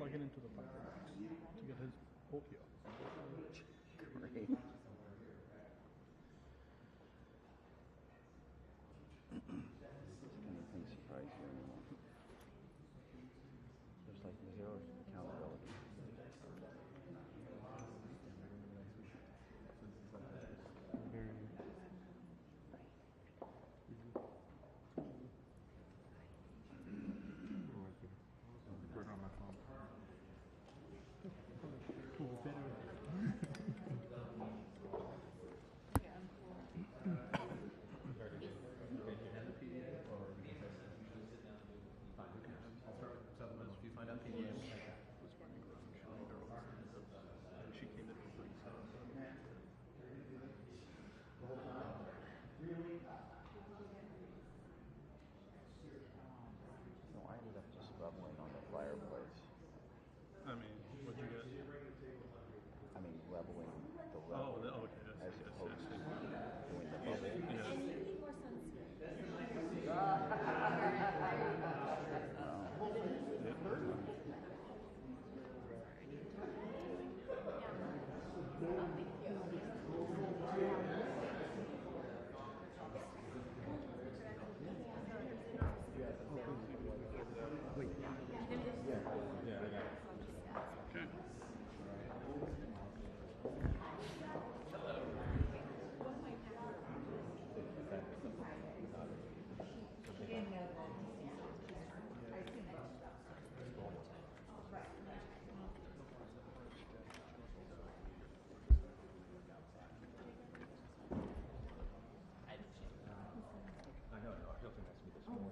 plug it into the fiber box to get his audio. Great. Anything surprise you anymore? There's like zero accountability. Recording on my phone. Cool, better. If you find out PDFs, Was running around showing her all kinds of. She came in for free. So I ended up just leveling on the fireplace. I mean, what'd you get? I mean, leveling the level. Oh, okay. As opposed to doing the bubble. Yeah. And you need more sunscreen. Yeah, I got it. Okay. I know, Hilton asked me this morning.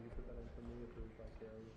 You put that in for me, approved by Carrie.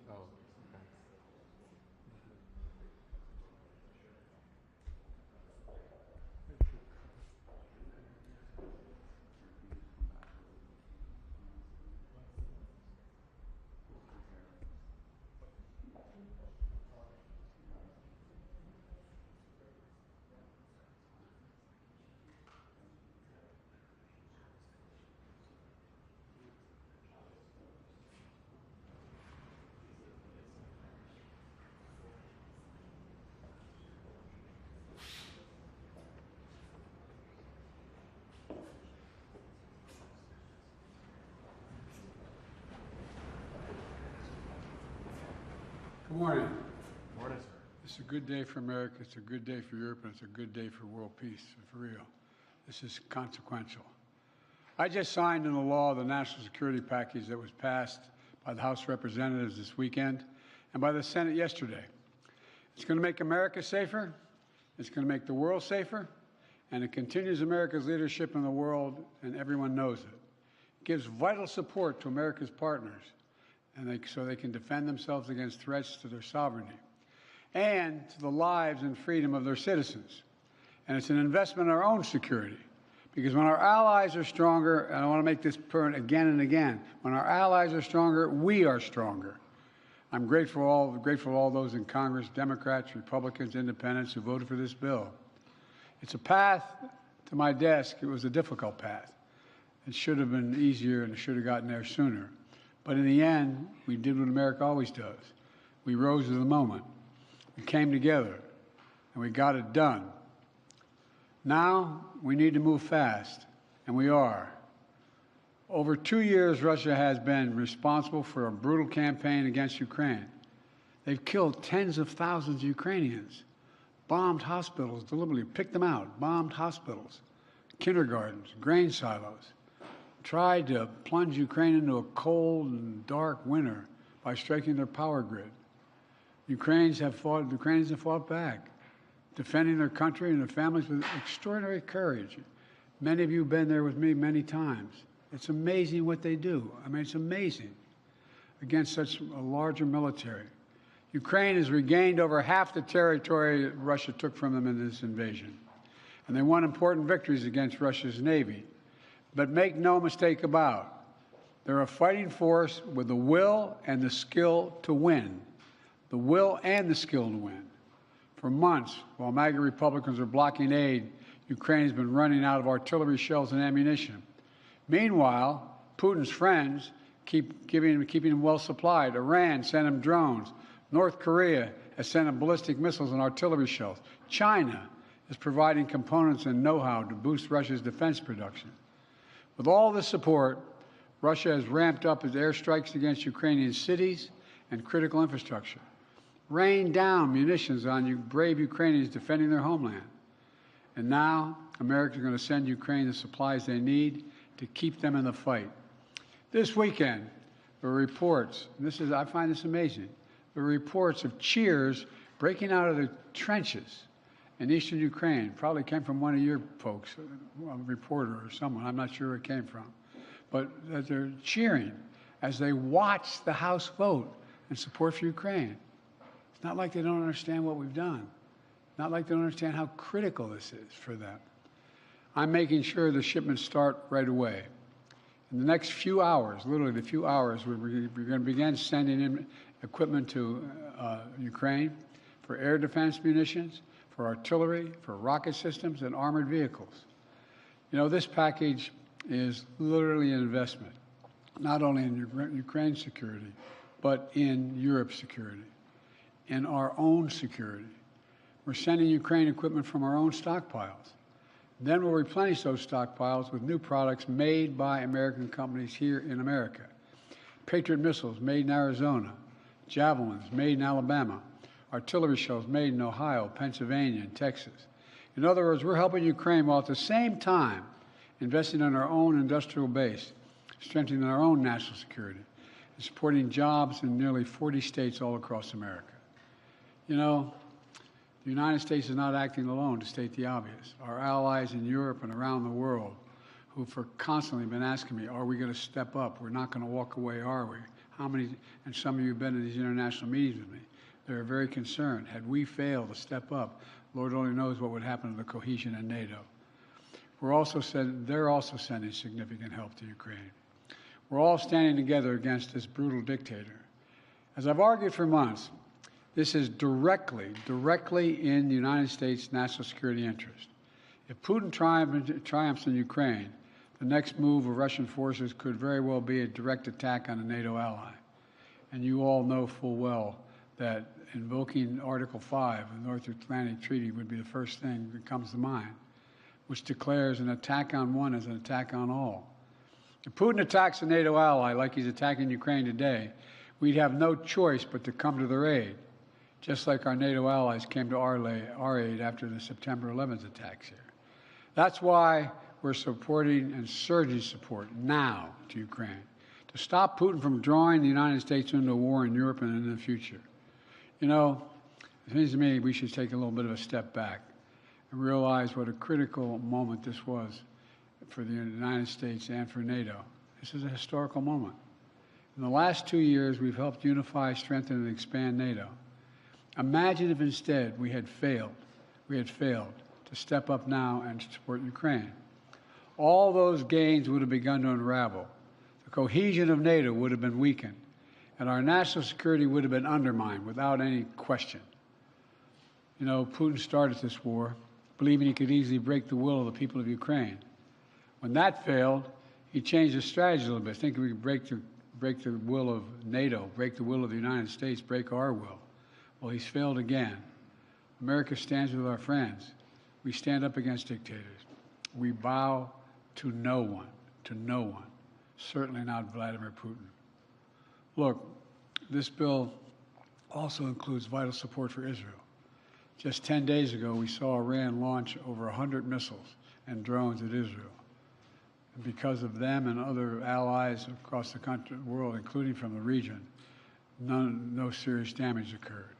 Oh, Good morning. morning, sir. It's a good day for America, it's a good day for Europe, and it's a good day for world peace, for real. This is consequential. I just signed into law the national security package that was passed by the House of Representatives this weekend and by the Senate yesterday. It's going to make America safer, it's going to make the world safer, and it continues America's leadership in the world, and everyone knows it. It gives vital support to America's partners, and so they can defend themselves against threats to their sovereignty. and to the lives and freedom of their citizens. And it's an investment in our own security. Because when our allies are stronger, and I want to make this point again and again, when our allies are stronger, we are stronger. I'm grateful to all those in Congress, Democrats, Republicans, Independents, who voted for this bill. It's a path to my desk. It was a difficult path. It should have been easier, and it should have gotten there sooner. But in the end, we did what America always does. We rose to the moment. We came together, and we got it done. Now, we need to move fast, and we are. Over 2 years, Russia has been responsible for a brutal campaign against Ukraine. They've killed tens of thousands of Ukrainians, bombed hospitals deliberately, picked them out, bombed hospitals, kindergartens, grain silos, tried to plunge Ukraine into a cold and dark winter by striking their power grid. Ukrainians have fought back, defending their country and their families with extraordinary courage. Many of you have been there with me many times. It's amazing what they do. I mean, it's amazing against such a larger military. Ukraine has regained over half the territory that Russia took from them in this invasion. And they won important victories against Russia's Navy. But make no mistake about it, they're a fighting force with the will and the skill to win. The will and the skill to win. For months, while MAGA Republicans are blocking aid, Ukraine has been running out of artillery shells and ammunition. Meanwhile, Putin's friends keeping them well supplied. Iran sent him drones. North Korea has sent him ballistic missiles and artillery shells. China is providing components and know-how to boost Russia's defense production. With all this support, Russia has ramped up its airstrikes against Ukrainian cities and critical infrastructure, rained down munitions on brave Ukrainians defending their homeland. And now, America is going to send Ukraine the supplies they need to keep them in the fight. This weekend, there were reports, and I find this amazing, there were reports of cheers breaking out of the trenches in eastern Ukraine. Probably came from one of your folks, a reporter or someone. I'm not sure where it came from. But they're cheering as they watch the House vote in support for Ukraine. It's not like they don't understand what we've done. Not like they don't understand how critical this is for them. I'm making sure the shipments start right away. In the next few hours, literally the few hours, we're going to begin sending in equipment to Ukraine for air defense munitions, for artillery, for rocket systems, and armored vehicles. You know, this package is literally an investment, not only in Ukraine's security, but in Europe's security, in our own security. We're sending Ukraine equipment from our own stockpiles. Then we'll replenish those stockpiles with new products made by American companies here in America. Patriot missiles made in Arizona, Javelins made in Alabama, artillery shells made in Ohio, Pennsylvania, and Texas. In other words, we're helping Ukraine while at the same time investing in our own industrial base, strengthening our own national security, and supporting jobs in nearly 40 states all across America. You know, the United States is not acting alone, to state the obvious. Our allies in Europe and around the world who've constantly been asking me, are we going to step up? We're not going to walk away, are we? How many, and some of you have been in these international meetings with me. They're very concerned. Had we failed to step up, Lord only knows what would happen to the cohesion in NATO. They're also sending significant help to Ukraine. We're all standing together against this brutal dictator. As I've argued for months, this is directly in the United States' national security interest. If Putin triumphs in Ukraine, the next move of Russian forces could very well be a direct attack on a NATO ally. And you all know full well that invoking Article 5 of the North Atlantic Treaty would be the first thing that comes to mind, which declares an attack on one as an attack on all. If Putin attacks a NATO ally like he's attacking Ukraine today, we'd have no choice but to come to their aid, just like our NATO allies came to our aid after the September 11th attacks here. That's why we're supporting and surging support now to Ukraine, to stop Putin from drawing the United States into a war in Europe and in the future. You know, it seems to me we should take a little bit of a step back and realize what a critical moment this was for the United States and for NATO. This is a historical moment. In the last 2 years, we've helped unify, strengthen, and expand NATO. Imagine if instead we had failed to step up now and support Ukraine. All those gains would have begun to unravel. The cohesion of NATO would have been weakened, and our national security would have been undermined without any question. You know, Putin started this war believing he could easily break the will of the people of Ukraine. When that failed, he changed his strategy a little bit, thinking we could break the will of NATO, break the will of the United States, break our will. Well, he's failed again. America stands with our friends. We stand up against dictators. We bow to no one, certainly not Vladimir Putin. Look, this bill also includes vital support for Israel. Just 10 days ago, we saw Iran launch over 100 missiles and drones at Israel. And because of them and other allies across the world, including from the region, no serious damage occurred.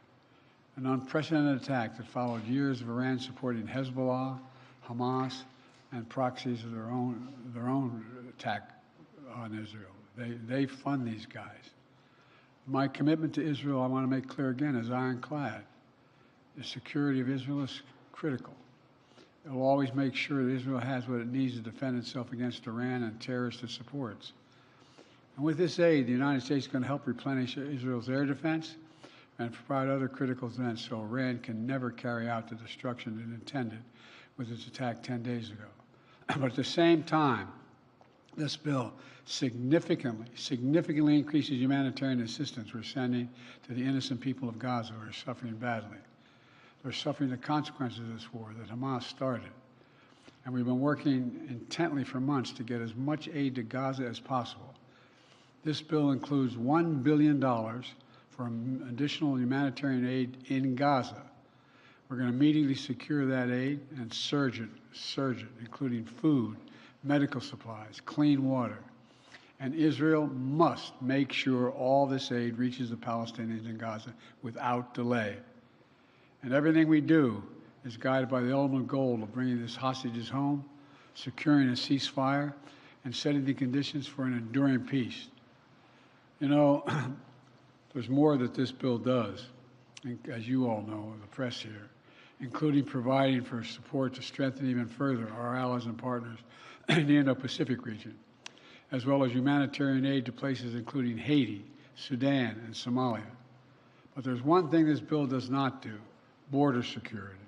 An unprecedented attack that followed years of Iran supporting Hezbollah, Hamas, and proxies of their own attack on Israel. They fund these guys. My commitment to Israel, I want to make clear again, is ironclad. The security of Israel is critical. It will always make sure that Israel has what it needs to defend itself against Iran and terrorists it supports. And with this aid, the United States is going to help replenish Israel's air defense and provide other critical defense so Iran can never carry out the destruction it intended with its attack 10 days ago. But at the same time, this bill significantly increases humanitarian assistance we're sending to the innocent people of Gaza who are suffering badly. They're suffering the consequences of this war that Hamas started. And we've been working intently for months to get as much aid to Gaza as possible. This bill includes $1 billion for additional humanitarian aid in Gaza. We're going to immediately secure that aid and surge it, including food, medical supplies, clean water. And Israel must make sure all this aid reaches the Palestinians in Gaza without delay. And everything we do is guided by the ultimate goal of bringing these hostages home, securing a ceasefire, and setting the conditions for an enduring peace. You know, there's more that this bill does, as you all know, the press here, including providing for support to strengthen even further our allies and partners in the Indo-Pacific region, as well as humanitarian aid to places including Haiti, Sudan, and Somalia. But there's one thing this bill does not do: border security.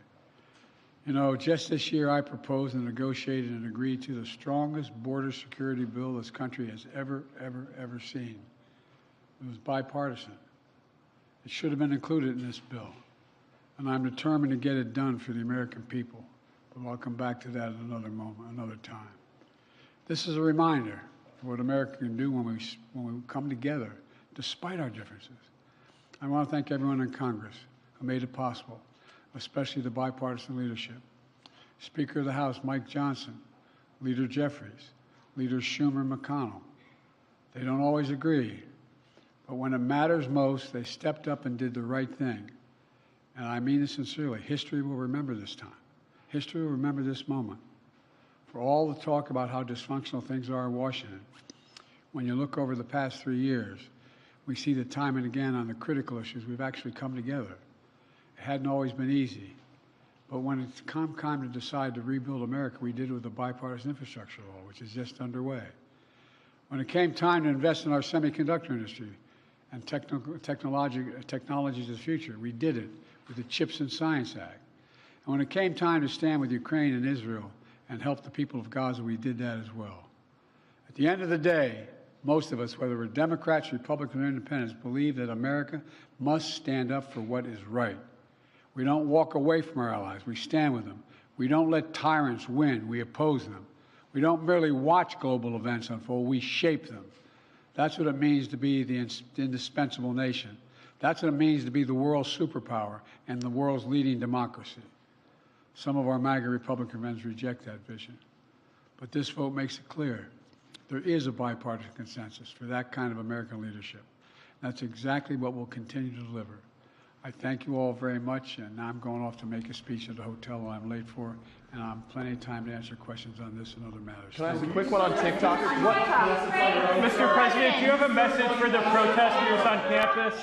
You know, just this year I proposed and negotiated and agreed to the strongest border security bill this country has ever seen. It was bipartisan. It should have been included in this bill. And I'm determined to get it done for the American people. But I'll come back to that at another moment, another time. This is a reminder of what America can do when we come together, despite our differences. I want to thank everyone in Congress who made it possible, especially the bipartisan leadership. Speaker of the House Mike Johnson, Leader Jeffries, Leaders Schumer and McConnell. They don't always agree, but when it matters most, they stepped up and did the right thing. And I mean this sincerely. History will remember this time. History will remember this moment. For all the talk about how dysfunctional things are in Washington, when you look over the past 3 years, we see that time and again on the critical issues, we've actually come together. It hadn't always been easy. But when it's come time to decide to rebuild America, we did it with the bipartisan infrastructure law, which is just underway. When it came time to invest in our semiconductor industry and technologies of the future, we did it with the CHIPS and Science Act. And when it came time to stand with Ukraine and Israel and help the people of Gaza, we did that as well. At the end of the day, most of us, whether we're Democrats, Republicans, or Independents, believe that America must stand up for what is right. We don't walk away from our allies. We stand with them. We don't let tyrants win. We oppose them. We don't merely watch global events unfold. We shape them. That's what it means to be the indispensable nation. That's what it means to be the world's superpower and the world's leading democracy. Some of our MAGA Republican friends reject that vision. But this vote makes it clear. There is a bipartisan consensus for that kind of American leadership. That's exactly what we'll continue to deliver. I thank you all very much, and now I'm going off to make a speech at the hotel that I'm late for, and I have plenty of time to answer questions on this and other matters. Can I ask a quick one on TikTok? Mr. President, do you have a message for the protesters on campus?